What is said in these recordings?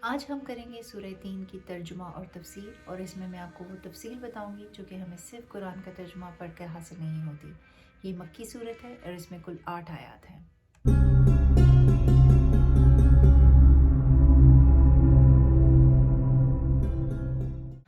آج ہم کریں گے سورہ تین کی ترجمہ اور تفسیر، اور اس میں آپ کو وہ تفصیل بتاؤں گی جو کہ ہمیں صرف قرآن کا ترجمہ پڑھ کر حاصل نہیں ہوتی۔ یہ مکی صورت ہے اور اس میں کل 8 آیات ہیں۔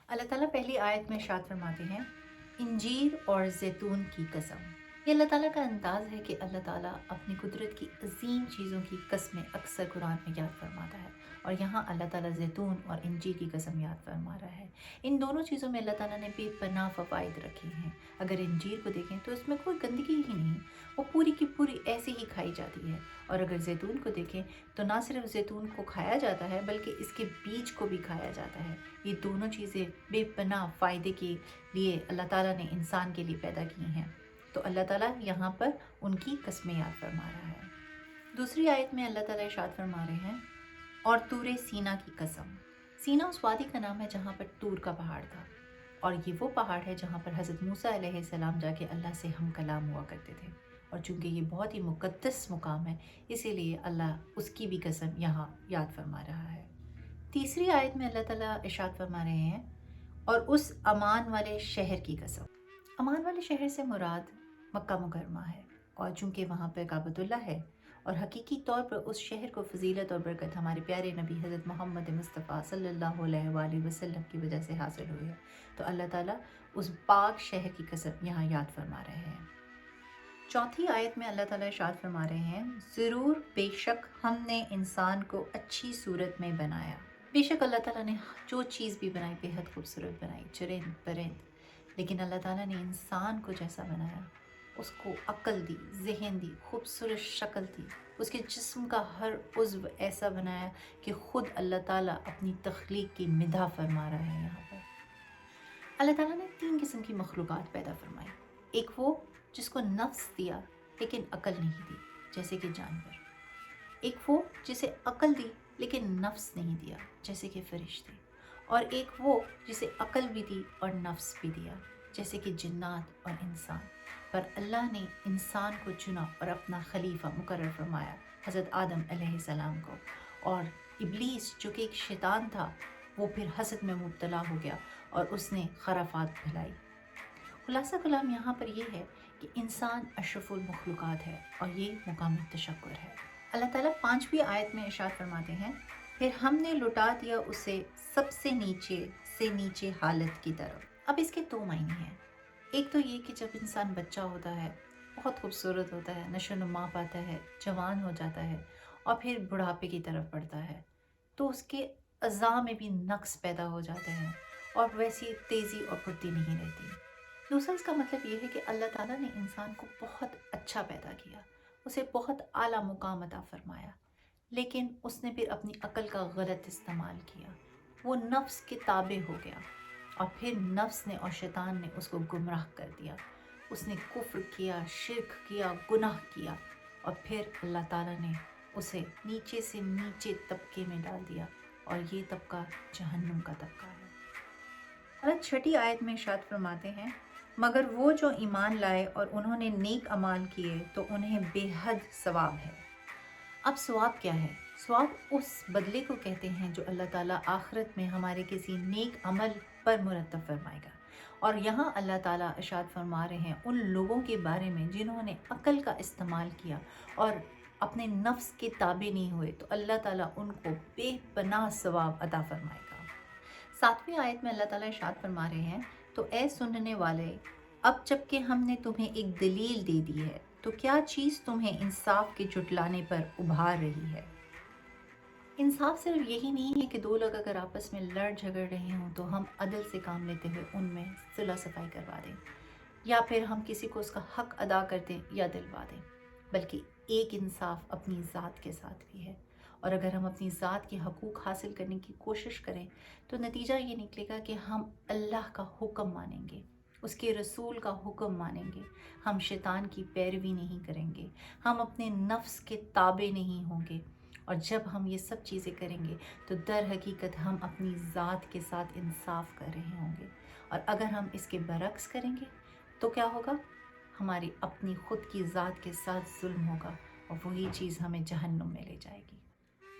اللہ تعالیٰ پہلی آیت میں ارشاد فرماتے ہیں، انجیر اور زیتون کی قسم۔ یہ اللہ تعالیٰ کا انداز ہے کہ اللہ تعالیٰ اپنی قدرت کی عظیم چیزوں کی قسمیں اکثر قرآن میں یاد فرماتا ہے، اور یہاں اللہ تعالیٰ زیتون اور انجیر کی قسم یاد فرما رہا ہے۔ ان دونوں چیزوں میں اللہ تعالیٰ نے بے پناہ فوائد رکھے ہیں۔ اگر انجیر کو دیکھیں تو اس میں کوئی گندگی ہی نہیں، وہ پوری کی پوری ایسی ہی کھائی جاتی ہے، اور اگر زیتون کو دیکھیں تو نہ صرف زیتون کو کھایا جاتا ہے بلکہ اس کے بیج کو بھی کھایا جاتا ہے۔ یہ دونوں چیزیں بے پناہ فائدے کے لیے اللہ تعالیٰ نے انسان کے لیے پیدا کی ہیں، تو اللہ تعالیٰ یہاں پر ان کی قسمیں یاد فرما رہا ہے۔ دوسری آیت میں اللہ تعالیٰ ارشاد فرما رہے ہیں، اور طور سینا کی قسم۔ سینا اس وادی کا نام ہے جہاں پر طور کا پہاڑ تھا، اور یہ وہ پہاڑ ہے جہاں پر حضرت موسیٰ علیہ السلام جا کے اللہ سے ہم کلام ہوا کرتے تھے، اور چونکہ یہ بہت ہی مقدس مقام ہے اسی لیے اللہ اس کی بھی قسم یہاں یاد فرما رہا ہے۔ تیسری آیت میں اللہ تعالیٰ ارشاد فرما رہے ہیں، اور اس امان والے شہر کی قسم۔ امان والے شہر سے مراد مکہ مکرمہ ہے، اور چونکہ وہاں پہ کعبۃ اللہ ہے، اور حقیقی طور پر اس شہر کو فضیلت اور برکت ہمارے پیارے نبی حضرت محمد مصطفیٰ صلی اللہ علیہ وآلہ وسلم کی وجہ سے حاصل ہوئی ہے، تو اللہ تعالیٰ اس پاک شہر کی قسم یہاں یاد فرما رہے ہیں۔ چوتھی آیت میں اللہ تعالیٰ ارشاد فرما رہے ہیں، ضرور بے شک ہم نے انسان کو اچھی صورت میں بنایا۔ بے شک اللہ تعالیٰ نے جو چیز بھی بنائی بے حد خوبصورت بنائی، چرند پرند، لیکن اللہ تعالیٰ نے انسان کو جیسا بنایا، اس کو عقل دی، ذہن دی، خوبصورت شکل دی، اس کے جسم کا ہر عضو ایسا بنایا کہ خود اللہ تعالیٰ اپنی تخلیق کی مدح فرما رہا ہے۔ یہاں پر اللہ تعالیٰ نے 3 قسم کی مخلوقات پیدا فرمائی۔ ایک وہ جس کو نفس دیا لیکن عقل نہیں دی، جیسے کہ جانور۔ ایک وہ جسے عقل دی لیکن نفس نہیں دیا، جیسے کہ فرشتے۔ اور ایک وہ جسے عقل بھی دی اور نفس بھی دیا، جیسے کہ جنات اور انسان۔ پر اللہ نے انسان کو چنا اور اپنا خلیفہ مقرر فرمایا، حضرت آدم علیہ السلام کو، اور ابلیس جو کہ ایک شیطان تھا وہ پھر حسد میں مبتلا ہو گیا اور اس نے خرافات پھیلائی۔ خلاصہ کلام یہاں پر یہ ہے کہ انسان اشرف المخلوقات ہے، اور یہ مقام تشکر ہے۔ اللہ تعالیٰ 5ویں آیت میں ارشاد فرماتے ہیں، پھر ہم نے لٹا دیا اسے سب سے نیچے حالت کی طرف۔ اب اس کے 2 معنی ہیں۔ ایک تو یہ کہ جب انسان بچہ ہوتا ہے، بہت خوبصورت ہوتا ہے، نشو و نما پاتا ہے، جوان ہو جاتا ہے، اور پھر بڑھاپے کی طرف بڑھتا ہے، تو اس کے اعضاء میں بھی نقص پیدا ہو جاتے ہیں اور ویسی تیزی اور پھرتی نہیں رہتی۔ دوسرا اس کا مطلب یہ ہے کہ اللہ تعالیٰ نے انسان کو بہت اچھا پیدا کیا، اسے بہت اعلیٰ مقام عطا فرمایا، لیکن اس نے پھر اپنی عقل کا غلط استعمال کیا، وہ نفس کے تابع ہو گیا، اور پھر نفس نے اور شیطان نے اس کو گمراہ کر دیا۔ اس نے کفر کیا، شرک کیا، گناہ کیا، اور پھر اللہ تعالیٰ نے اسے نیچے سے نیچے طبقے میں ڈال دیا، اور یہ طبقہ جہنم کا طبقہ ہے۔ اور 6 آیت میں ارشاد فرماتے ہیں، مگر وہ جو ایمان لائے اور انہوں نے نیک اعمال کیے تو انہیں بے حد ثواب ہے۔ اب ثواب کیا ہے؟ ثواب اس بدلے کو کہتے ہیں جو اللہ تعالیٰ آخرت میں ہمارے کسی نیک عمل پر مرتب فرمائے گا۔ اور یہاں اللہ تعالیٰ ارشاد فرما رہے ہیں ان لوگوں کے بارے میں جنہوں نے عقل کا استعمال کیا اور اپنے نفس کے تابع نہیں ہوئے، تو اللہ تعالیٰ ان کو بے پناہ ثواب عطا فرمائے گا۔ 7ویں آیت میں اللہ تعالیٰ ارشاد فرما رہے ہیں، تو اے سننے والے، اب جب کہ ہم نے تمہیں ایک دلیل دے دی ہے تو کیا چیز تمہیں انصاف کے جھٹلانے پر ابھار رہی ہے؟ انصاف صرف یہی نہیں ہے کہ 2 لوگ اگر آپس میں لڑ جھگڑ رہے ہوں تو ہم عدل سے کام لیتے ہوئے ان میں صلح صفائی کروا دیں، یا پھر ہم کسی کو اس کا حق ادا کر دیں یا دلوا دیں، بلکہ ایک انصاف اپنی ذات کے ساتھ بھی ہے۔ اور اگر ہم اپنی ذات کے حقوق حاصل کرنے کی کوشش کریں تو نتیجہ یہ نکلے گا کہ ہم اللہ کا حکم مانیں گے، اس کے رسول کا حکم مانیں گے، ہم شیطان کی پیروی نہیں کریں گے، ہم اپنے نفس کے تابع نہیں ہوں گے۔ اور جب ہم یہ سب چیزیں کریں گے تو در حقیقت ہم اپنی ذات کے ساتھ انصاف کر رہے ہوں گے، اور اگر ہم اس کے برعکس کریں گے تو کیا ہوگا؟ ہماری اپنی خود کی ذات کے ساتھ ظلم ہوگا، اور وہی چیز ہمیں جہنم میں لے جائے گی۔